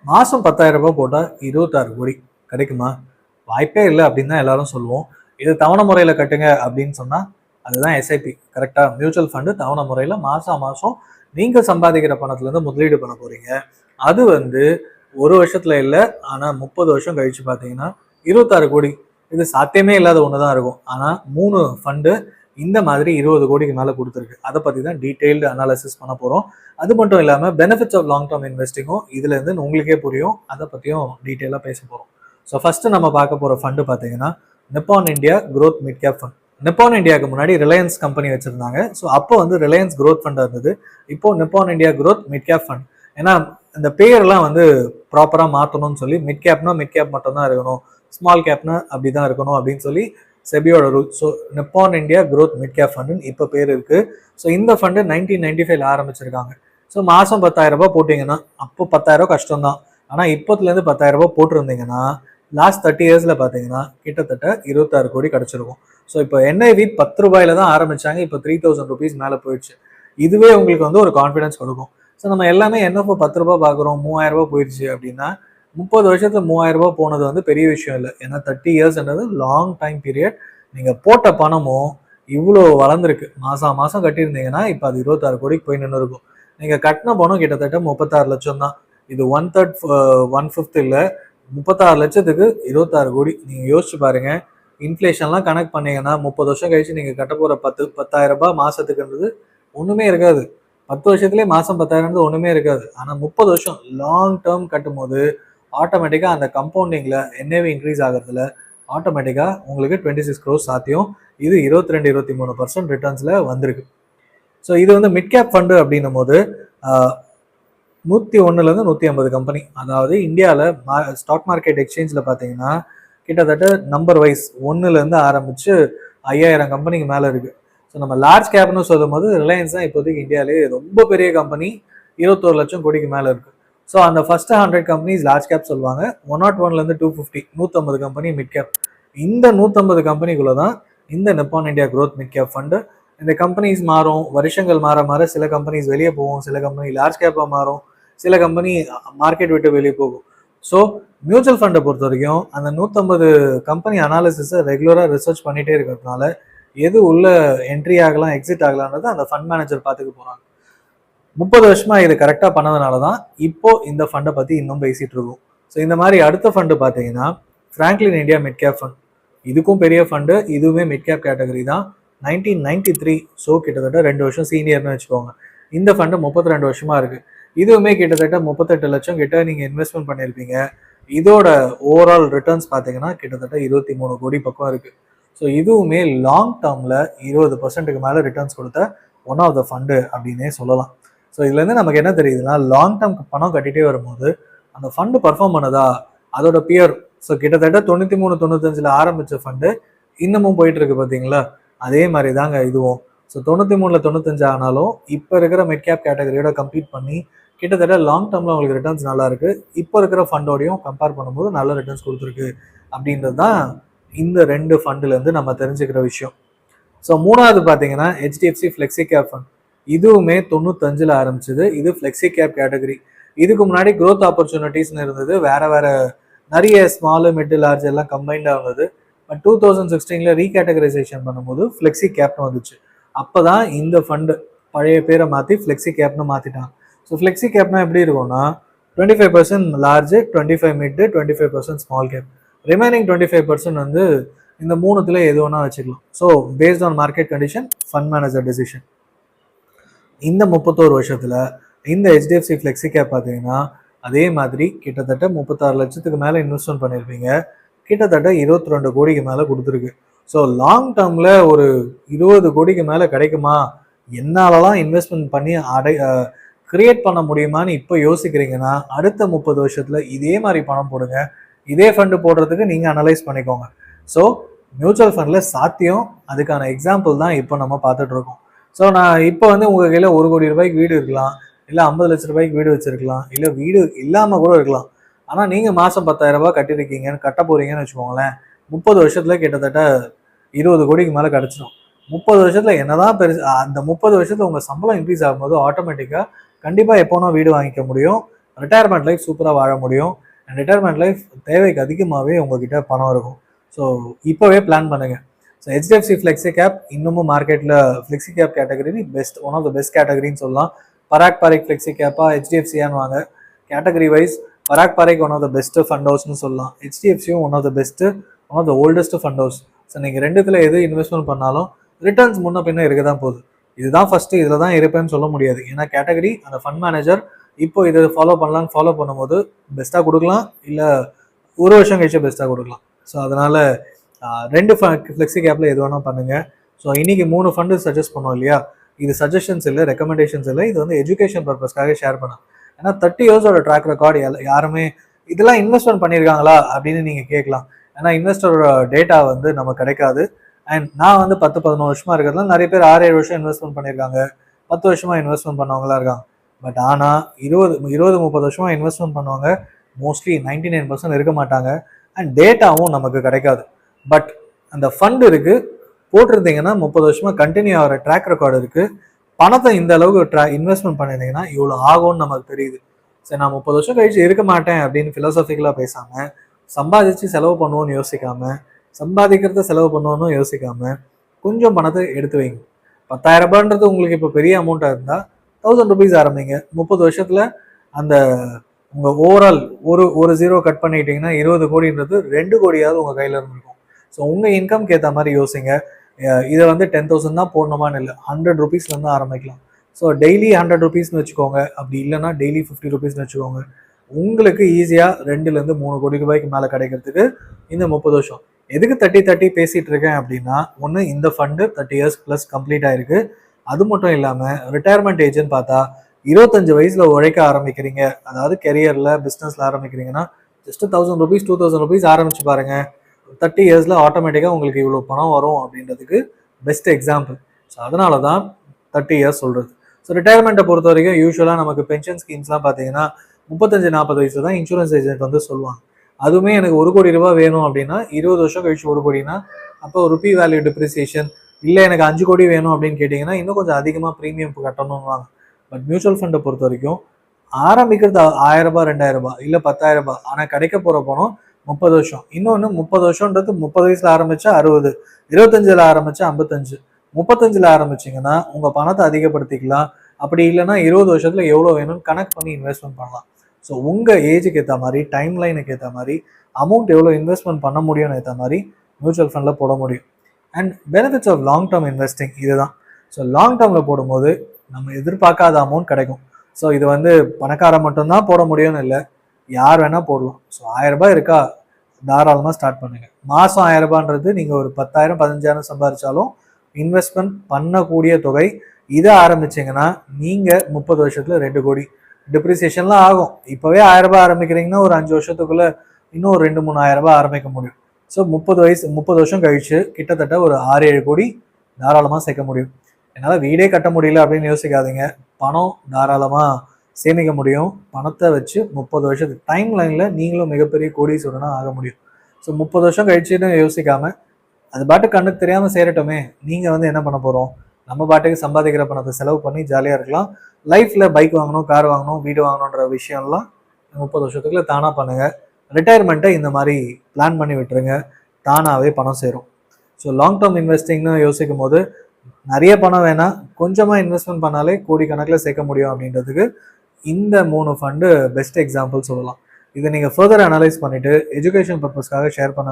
மாதம் 10,000 ரூபாய் போட்டால் 26 கோடி கிடைக்குமா? வாய்ப்பே இல்லை அப்படின்னு தான் எல்லாரும் சொல்லுவோம். இது தவணை முறையில் கட்டுங்க அப்படின்னு சொன்னால் அதுதான் எஸ்ஐபி. கரெக்டாக மியூச்சுவல் ஃபண்டு தவணை முறையில் மாதம் நீங்கள் சம்பாதிக்கிற பணத்துலேருந்து முதலீடு பண்ண போகிறீங்க. அது ஒரு வருஷத்துல இல்லை, ஆனால் 30 வருஷம் கழிச்சு பார்த்தீங்கன்னா 26 கோடி. இது சாத்தியமே இல்லாத ஒன்று தான் இருக்கும். ஆனால் 3 ஃபண்டு இந்த மாதிரி 20 கோடிக்கு மேலே கொடுத்துருக்கு. அதை பற்றி தான் டீட்டெயில்டு அனாலிசிஸ் பண்ண போகிறோம். அது மட்டும் இல்லாமல் பெனிஃபிட்ஸ் ஆஃப் லாங் டேர்ம் இன்வெஸ்டிங்கும் இதுலேருந்து உங்களுக்கே புரியும். அதை பற்றியும் டீட்டெயிலாக பேச போகிறோம். ஸோ ஃபஸ்ட்டு நம்ம பார்க்க போகிற ஃபண்டு பார்த்தீங்கன்னா Nippon India growth mid cap fund. Nippon இந்தியாவுக்கு முன்னாடி ரிலையன்ஸ் கம்பெனி வச்சுருந்தாங்க. ஸோ அப்போ ரிலையன்ஸ் க்ரோத் ஃபண்ட் இருந்தது. இப்போ Nippon India growth mid cap fund. ஏன்னா இந்த பேர்லாம் ப்ராப்பராக மாற்றணும்னு சொல்லி மிட் கேப்னா மிட் கேப் மட்டும்தான் இருக்கணும், ஸ்மால் கேப்னா அப்படி தான் இருக்கணும் அப்படின்னு சொல்லி செபியோட rule. So Nippon India growth mid cap ஃபண்டுன்னு இப்போ பேர் இருக்குது. ஸோ இந்த ஃபண்டு 1995 ஆரம்பிச்சிருக்காங்க. ஸோ மாதம் 10,000 ரூபாய் போட்டிங்கன்னா, அப்போ 10,000 கஷ்டம் தான். ஆனால் இப்போத்துலேருந்து 10,000 ரூபாய் போட்டிருந்தீங்கன்னா லாஸ்ட் 30 இயர்ஸில் பார்த்தீங்கன்னா கிட்டத்தட்ட 26 கோடி கிடச்சிருக்கும். ஸோ இப்போ NIV 10 ரூபாயில தான் ஆரம்பித்தாங்க. இப்போ 3,000 rupees மேலே போயிடுச்சு. இதுவே உங்களுக்கு ஒரு கான்ஃபிடன்ஸ் கொடுக்கும். ஸோ நம்ம எல்லாமே என்னப்போ 10 ரூபாய் பார்க்குறோம், 3,000 ரூபாய் போயிடுச்சு அப்படின்னா 30 வருஷத்துல 3,000 ரூபாய் போனது பெரிய விஷயம் இல்லை. ஏன்னா 30 இயர்ஸ்ன்றது லாங் டைம் பீரியட். நீங்கள் போட்ட பணமும் இவ்வளோ வளர்ந்துருக்கு. மாதம் கட்டியிருந்தீங்கன்னா இப்போ அது 26 கோடிக்கு போய் நின்று இருக்கும். நீங்கள் கட்டின பணம் கிட்டத்தட்ட 36 லட்சம் தான். இது 1/3 1/5 இல்லை, 36 லட்சத்துக்கு 26 கோடி. நீங்கள் யோசிச்சு பாருங்க. இன்ஃப்ளேஷன்லாம் கனெக்ட் பண்ணீங்கன்னா 30 வருஷம் கழிச்சு நீங்கள் கட்ட போகிற 10,000 ரூபாய் மாதத்துக்குன்றது ஒன்றுமே இருக்காது. 10 வருஷத்துலேயே மாதம் 10,000 ஒன்றுமே இருக்காது. ஆனால் 30 வருஷம் லாங் டேர்ம் கட்டும் போது ஆட்டோமேட்டிக்காக அந்த கம்பவுண்டிங்கில் NAV இன்க்ரீஸ் ஆகிறதுல ஆட்டோமேட்டிக்காக உங்களுக்கு 26 crores சாத்தியம். இது 22-23% ரிட்டர்ன்ஸில் வந்திருக்கு. ஸோ இது மிட் கேப் ஃபண்டு அப்படின்னும் போது 101லேருந்து 150 கம்பெனி, அதாவது இந்தியாவில் ஸ்டாக் மார்க்கெட் எக்ஸ்சேஞ்சில் பார்த்தீங்கன்னா கிட்டத்தட்ட நம்பர் வைஸ் 1லேருந்து ஆரம்பித்து 5,000 கம்பெனிக்கு மேலே இருக்குது. ஸோ நம்ம லார்ஜ் கேப்னு சொல்லும் போது ரிலையன்ஸ் தான் இப்போதைக்கு இந்தியாவிலேயே ரொம்ப பெரிய கம்பெனி, 21 லட்சம் கோடிக்கு மேலே இருக்குது. ஸோ அந்த ஃபர்ஸ்ட் 100 கம்பெனிஸ் லார்ஜ் கேப் சொல்லுவாங்க. 101லேருந்து 250 150 கம்பெனி மிட் கேப். இந்த 150 கம்பெனிக்குள்ளே தான் இந்த நிப்பான் India growth mid cap fund. இந்த கம்பெனிஸ் மாறும், வருஷங்கள் மாற சில கம்பெனிஸ் வெளியே போகும், சில கம்பெனி லார்ஜ் கேப்பாக மாறும், சில கம்பெனி மார்க்கெட் விட்டு வெளியே போகும். ஸோ மியூச்சுவல் ஃபண்டை பொறுத்த வரைக்கும் அந்த 150 கம்பெனி அனாலிசிஸை ரெகுலராக ரிசர்ச் பண்ணிகிட்டே இருக்கிறதுனால எது உள்ள என்ட்ரி ஆகலாம், எக்ஸிட் ஆகலான்றது அந்த ஃபண்ட் மேனேஜர் பார்த்துக்க போகிறாங்க. 30 வருஷமா இது கரெக்டாக பண்ணதுனால தான் இப்போ இந்த ஃபண்டை பற்றி இன்னும் பேசிகிட்டு இருக்கோம். ஸோ இந்த மாதிரி அடுத்த ஃபண்டு பார்த்தீங்கன்னா Franklin India mid cap fund. இதுக்கும் பெரிய ஃபண்டு, இதுவுமே மிட் கேப் கேட்டகரி தான். 1993, ஸோ கிட்டத்தட்ட 2 வருஷம் சீனியர்னு வச்சுக்கோங்க. இந்த ஃபண்டு 32 வருஷமா இருக்குது. இதுவுமே கிட்டத்தட்ட 38 லட்சம் கிட்ட நீங்கள் இன்வெஸ்ட்மெண்ட் பண்ணியிருப்பீங்க. இதோட ஓவரால் ரிட்டர்ன்ஸ் பார்த்தீங்கன்னா கிட்டத்தட்ட 23 கோடி பக்கம் இருக்குது. ஸோ இதுவுமே லாங் டேர்மில் 20%க்கு மேலே ரிட்டர்ன்ஸ் கொடுத்த ஒன் ஆஃப் த ஃபண்டு அப்படின்னே சொல்லலாம். ஸோ இதுலேருந்து நமக்கு என்ன தெரியுதுன்னா, லாங் டேர்ம் பணம் கட்டிகிட்டே வரும்போது அந்த ஃபண்டு பர்ஃபார்ம் பண்ணுதா அதோட பியர். ஸோ கிட்டத்தட்ட 93-95 ஆரம்பித்த ஃபண்டு இன்னமும் போயிட்டு இருக்கு பார்த்தீங்களா, அதே மாதிரி தாங்க இதுவும். ஸோ 93-95 ஆனாலும் இப்போ இருக்கிற மிட் கேப் கேட்டகரியோட கம்ப்ளீட் பண்ணி கிட்டத்தட்ட லாங் டேர்மில் உங்களுக்கு ரிட்டர்ன்ஸ் நல்லா இருக்குது. இப்போ இருக்கிற ஃபண்டோடையும் கம்பேர் பண்ணும்போது நல்ல ரிட்டர்ன்ஸ் கொடுத்துருக்கு அப்படின்றது தான் இந்த 2 ஃபண்டுலேருந்து நம்ம தெரிஞ்சுக்கிற விஷயம். ஸோ மூணாவது பார்த்தீங்கன்னா HDFC ஃப்ளெக்ஸி கேப் ஃபண்ட். இதுவுமே 95 ஆரம்பிச்சது. இது ஃப்ளெக்ஸி கேப் கேட்டகரி. இதுக்கு முன்னாடி க்ரோத் ஆப்பர்ச்சுனிட்டிஸ்னு இருந்தது, வேற நிறைய ஸ்மால் மிட் லார்ஜ் எல்லாம் கம்பைண்டாக இருந்தது. பட் 2016 ரீகேட்டகரைசேஷன் பண்ணும்போது ஃப்ளெக்ஸி கேப்னு வந்துச்சு. அப்போ தான் இந்த ஃபண்டு பழைய பேரை மாற்றி ஃப்ளெக்ஸி கேப்னு மாற்றிட்டாங்க. ஸோ ஃப்ளெக்ஸி கேப்னா எப்படி இருக்கும்னா 25% large, 25 mid, 25% small cap. Remaining 25% இந்த மூணுத்துல எது வேணா வச்சுக்கலாம். So based on market condition, fund manager decision. இந்த 31 வருஷத்துல இந்த HDFC ஃப்ளெக்ஸி கேப் பார்த்தீங்கன்னா அதே மாதிரி கிட்டத்தட்ட 36 லட்சத்துக்கு மேலே இன்வெஸ்ட்மெண்ட் பண்ணியிருப்பீங்க. கிட்டத்தட்ட 22 கோடிக்கு மேலே கொடுத்துருக்கு. ஸோ லாங் டேர்மில் ஒரு 20 கோடிக்கு மேலே கிடைக்குமா, என்னாலலாம் இன்வெஸ்ட்மெண்ட் பண்ணி கிரியேட் பண்ண முடியுமான்னு இப்போ யோசிக்கிறீங்கன்னா அடுத்த 30 வருஷத்துல இதே மாதிரி பணம் போடுங்க. இதே ஃபண்டு போடுறதுக்கு நீங்கள் அனலைஸ் பண்ணிக்கோங்க. ஸோ மியூச்சுவல் ஃபண்டில் சாத்தியம், அதுக்கான எக்ஸாம்பிள் தான் இப்போ நம்ம பார்த்துட்டு இருக்கோம். ஸோ நான் இப்போ உங்கள் கையில் 1 கோடி ரூபாய்க்கு வீடு இருக்கலாம், இல்லை 50 லட்ச ரூபாய்க்கு வீடு வச்சிருக்கலாம், இல்லை வீடு இல்லாமல் கூட இருக்கலாம். ஆனால் நீங்கள் மாதம் 10,000 ரூபாய் கட்டிருக்கீங்கன்னு கட்ட போறீங்கன்னு வச்சுக்கோங்களேன், 30 வருஷத்துல கிட்டத்தட்ட 20 கோடிக்கு மேலே கிடச்சிடும். 30 வருஷத்துல என்னதான் பெருசு, அந்த 30 வருஷத்துல உங்கள் சம்பளம் இன்க்ரீஸ் ஆகும்போது ஆட்டோமேட்டிக்காக கண்டிப்பாக எப்போனா வீடு வாங்கிக்க முடியும். ரிட்டையர்மெண்ட் லைஃப் சூப்பராக வாழ முடியும். அண்ட் ரிட்டையர்மெண்ட் லைஃப் தேவைக்கு அதிகமாகவே உங்ககிட்ட பணம் இருக்கும். ஸோ இப்போவே பிளான் பண்ணுங்கள். ஸோ ஹெச்டிஎஃப்சி ஃப்ளெக்ஸி கேப் இன்னமும் மார்க்கெட்டில் flexi cap category one of the best கேட்டகரின்னு சொல்லலாம். பராக் பாரிக் ஃப்ளெக்ஸி கேப்பா ஹெச்டிஎஃப்சியான்னு வாங்க. Category wise Parag Parikh one of the best fund ஹவுஸ்னு சொல்லலாம். ஹெச்டிஎஃப்சியும் one of the best, one of the oldest fund house. So நீங்கள் ரெண்டுத்தில் எது இன்வெஸ்ட்மெண்ட் பண்ணாலும் ரிட்டர்ன்ஸ் முன்ன பின்ன இருக்க தான் போகுது. இதுதான் ஃபஸ்ட்டு, இதில் தான் இருப்பேன்னு சொல்ல முடியாது. ஏன்னா கேட்டகரி அந்த ஃபண்ட் மேனேஜர் இப்போ இதை ஃபாலோ பண்ணலான்னு ஃபாலோ பண்ணும்போது பெஸ்ட்டாக கொடுக்கலாம், இல்லை ஒரு வருஷம் கழிச்சு பெஸ்ட்டாக கொடுக்கலாம். ஸோ அதனால் ரெண்டு ஃப்ளெக்ஸி கேப்பில் எது வேணால் பண்ணுங்கள். ஸோ இன்றைக்கி 3 ஃபண்டு சஜஸ்ட் பண்ணோம் இல்லையா, இது சஜஷன்ஸ் இல்லை, ரெக்கமெண்டேஷன்ஸ் இல்லை, இது வந்து எஜுகேஷன் பர்பஸ்க்காக ஷேர் பண்ணேன். ஏன்னா 30 இயர்ஸோட ட்ராக் ரெக்கார்டு யாருமே இதெல்லாம் இன்வெஸ்ட்மெண்ட் பண்ணியிருக்காங்களா அப்படின்னு நீங்கள் கேட்கலாம். ஏன்னா இன்வெஸ்டரோட டேட்டா வந்து நம்ம கிடைக்காது. அண்ட் நான் வந்து 10-11 வருஷமாக இருக்கிறதுனால நிறைய பேர் 6-7 வருஷம் இன்வெஸ்ட்மெண்ட் பண்ணியிருக்காங்க, 10 வருஷமாக இன்வெஸ்ட்மெண்ட் பண்ணவங்களா இருக்காங்க. பட் ஆனால் 20-30 வருஷமாக இன்வெஸ்ட்மெண்ட் பண்ணுவாங்க மோஸ்ட்லி 99% இருக்க மாட்டாங்க. அண்ட் டேட்டாவும் நமக்கு கிடைக்காது. பட் அந்த ஃபண்ட் இருக்குது, போட்டிருந்தீங்கன்னா 30 வருஷமாக கண்டினியூ ஆகிற ட்ராக் ரெக்கார்டு இருக்குது, பணத்தை இந்த அளவுக்கு இன்வெஸ்ட்மெண்ட் பண்ணியிருந்தீங்கன்னா இவ்வளோ ஆகும்னு நமக்கு தெரியுது. சரி, நான் 30 வருஷம் கழிச்சு இருக்க மாட்டேன் அப்படின்னு ஃபிலோசபிக்கலாக பேசாமல், சம்பாதிச்சு செலவு பண்ணுவோன்னு யோசிக்காமல், சம்பாதிக்கிறத செலவு பண்ணுவோன்னு யோசிக்காமல் கொஞ்சம் பணத்தை எடுத்து வைங்க. 10,000 ரூபான்றது உங்களுக்கு இப்போ பெரிய அமௌண்ட்டாக இருந்தால் 1000 ருபீஸ் ஆரம்பிங்க. 30 வருஷத்தில் அந்த உங்கள் ஓவரால் ஒரு ஜீரோ கட் பண்ணிக்கிட்டிங்கன்னா 20 கோடின்றது 2 கோடியாவது உங்கள் கையில் இருந்திருக்கும். ஸோ உங்கள் இன்கம்க்கு ஏற்ற மாதிரி யோசிங்க. இதை வந்து 10,000 தான் போடணுமான்னு இல்லை, 100 ருபீஸ்லேருந்து ஆரம்பிக்கலாம். ஸோ டெய்லி 100 ருபீஸ்னு வச்சுக்கோங்க. அப்படி இல்லைன்னா டெய்லி 50 ருபீஸ்னு வச்சுக்கோங்க. உங்களுக்கு ஈஸியாக 2-3 கோடி ரூபாய்க்கு மேலே கிடைக்கிறதுக்கு இந்த 30 வருஷம். எதுக்கு 30 பேசிகிட்டு இருக்கேன் அப்படின்னா, ஒன்று இந்த ஃபண்டு 30 இயர்ஸ் ப்ளஸ் கம்ப்ளீட் ஆகிருக்கு. அது மட்டும் இல்லாமல் ரிட்டையர்மெண்ட் ஏஜ்னு பார்த்தா 25 வயசில் உழைக்க ஆரம்பிக்கிறீங்க, அதாவது கெரியரில் பிஸ்னஸில் ஆரம்பிக்கிறீங்கன்னா ஜஸ்ட் 1000 ருபீஸ் 2000 ருபீஸ் ஆரம்பிச்சு பாருங்கள். 30 இயர்ஸில் ஆட்டோமேட்டிக்காக உங்களுக்கு இவ்வளோ பணம் வரும் அப்படின்றதுக்கு பெஸ்ட் எக்ஸாம்பிள். ஸோ அதனால தான் 30 இயர்ஸ் சொல்கிறது. ஸோ ரிட்டையர்மெண்ட்டை பொறுத்த வரைக்கும் யூஸ்வலாக நமக்கு பென்ஷன் ஸ்கீம்ஸ்லாம் பார்த்தீங்கன்னா 35-40 வயசுல தான் இன்சூரன்ஸ் ஏஜென்ட் வந்து சொல்லுவாங்க. அதுவுமே எனக்கு 1 கோடி ரூபாய் வேணும் அப்படின்னா 20 வருஷம் கழிச்சு 1 கோடினா அப்போ ருபி வேல்யூ டிப்ரிசியேஷன், இல்லை எனக்கு 5 கோடி வேணும் அப்படின்னு கேட்டிங்கன்னா இன்னும் கொஞ்சம் அதிகமாக ப்ரீமியம் கட்டணும்வாங்க. பட் மியூச்சுவல் ஃபண்டை பொறுத்த வரைக்கும் ஆரம்பிக்கிறது 1000 ரூபாய் 2000 ரூபாய் இல்லை 10,000 ரூபாய், ஆனால் கிடைக்க போகிற பணம் 30 வருஷம். இன்னொன்று 30 வருஷன்றது 30 வயசில் ஆரம்பித்தா 60, 25ல் ஆரம்பித்தா 55, 35ல் ஆரம்பிச்சிங்கன்னா உங்கள் பணத்தை அதிகப்படுத்திக்கலாம். அப்படி இல்லைன்னா 20 வருஷத்தில் எவ்வளோ வேணும்னு கனெக்ட் பண்ணி இன்வெஸ்ட்மெண்ட் பண்ணலாம். ஸோ உங்கள் ஏஜுக்கு ஏற்ற மாதிரி, டைம் லைனுக்கு ஏற்ற மாதிரி, அமௌண்ட் எவ்வளோ இன்வெஸ்ட்மெண்ட் பண்ண முடியும்னு ஏற்ற மாதிரி மியூச்சுவல் ஃபண்டில் போட முடியும். And benefits of long term investing இதுதான். ஸோ லாங் டேர்மில் போடும்போது நம்ம எதிர்பார்க்காத அமௌண்ட் கிடைக்கும். ஸோ இது வந்து பணக்காரன் மட்டும்தான் போட முடியும்னு இல்லை, யார் வேணால் போடலாம். ஸோ 1000 ரூபாய் இருக்கா, தாராளமாக ஸ்டார்ட் பண்ணுங்கள். மாதம் 1000 ரூபான்றது நீங்கள் ஒரு 10,000 15,000 சம்பாதிச்சாலும் இன்வெஸ்ட்மெண்ட் பண்ணக்கூடிய தொகை. இதை ஆரம்பிச்சிங்கன்னா நீங்கள் 30 வருஷத்தில் 2 கோடி. டிப்ரிசியேஷன்லாம் ஆகும். இப்போவே 1000 ரூபாய் ஆரம்பிக்கிறீங்கன்னா ஒரு 5 வருஷத்துக்குள்ளே இன்னும் ஒரு 2-3 ஆயிரம் ரூபாய் ஆரம்பிக்க முடியும். ஸோ 30 வருஷம் கழிச்சு கிட்டத்தட்ட ஒரு 6-7 கோடி தாராளமாக சேர்க்க முடியும். என்னால் வீடே கட்ட முடியல அப்படின்னு யோசிக்காதீங்க. பணம் தாராளமாக சேமிக்க முடியும். பணத்தை வச்சு 30 வருஷத்துக்கு டைம் லைனில் நீங்களும் மிகப்பெரிய கோடீஸ்வரனாக ஆக முடியும். ஸோ 30 வருஷம் கழிச்சுன்னு யோசிக்காமல் அது பாட்டுக்கு கண்ணுக்கு தெரியாமல் சேரட்டுமே. நீங்கள் வந்து என்ன பண்ண போகிறோம், நம்ம பாட்டுக்கு சம்பாதிக்கிற பணத்தை செலவு பண்ணி ஜாலியாக இருக்கலாம். லைஃப்பில் பைக் வாங்கணும், கார் வாங்கணும், வீடு வாங்கணுன்ற விஷயம்லாம் 30 வருஷத்துக்குள்ள தானாக பண்ணுங்கள். ரிட்டையர்மெண்ட்டை இந்த மாதிரி பிளான் பண்ணி விட்டுருங்க, தானாகவே பணம் சேரும். ஸோ லாங் டேர்ம் இன்வெஸ்டிங்னு யோசிக்கும் போது நிறைய பணம் வேணால் கொஞ்சமாக இன்வெஸ்ட்மெண்ட் பண்ணாலே கோடிக்கணக்கில் சேர்க்க முடியும் அப்படின்றதுக்கு இந்த 3 ஃபண்டு பெஸ்ட் எக்ஸாம்பிள் சொல்லலாம். இதை நீங்கள் ஃபர்தர் அனலைஸ் பண்ணிவிட்டு எஜுகேஷன் பர்பஸ்க்காக ஷேர் பண்ண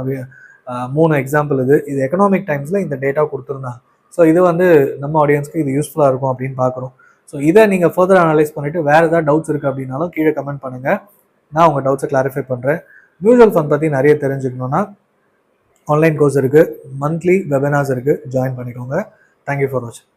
3 எக்ஸாம்பிள் இது எக்கனாமிக் டைம்ஸில் இந்த டேட்டா கொடுத்துருந்தாங்க. ஸோ இது வந்து நம்ம ஆடியன்ஸ்க்கு இது யூஸ்ஃபுல்லாக இருக்கும் அப்படின்னு பார்க்குறோம். ஸோ இதை நீங்கள் ஃபர்தர் அனலைஸ் பண்ணிவிட்டு வேறு ஏதாவது டவுட்ஸ் இருக்குது அப்படின்னாலும் கீழே கமெண்ட் பண்ணுங்கள், நான் உங்கள் டவுட்ஸை கிளாரிஃபை பண்ணுறேன். மியூச்சுவல் ஃபண்ட் பற்றி நிறைய தெரிஞ்சுக்கணுன்னா ஆன்லைன் கோர்ஸ் இருக்குது, மந்த்லி வெபினார்ஸ் இருக்குது, ஜாயின் பண்ணிக்கோங்க. தேங்க்யூ ஃபார் வாட்சிங்.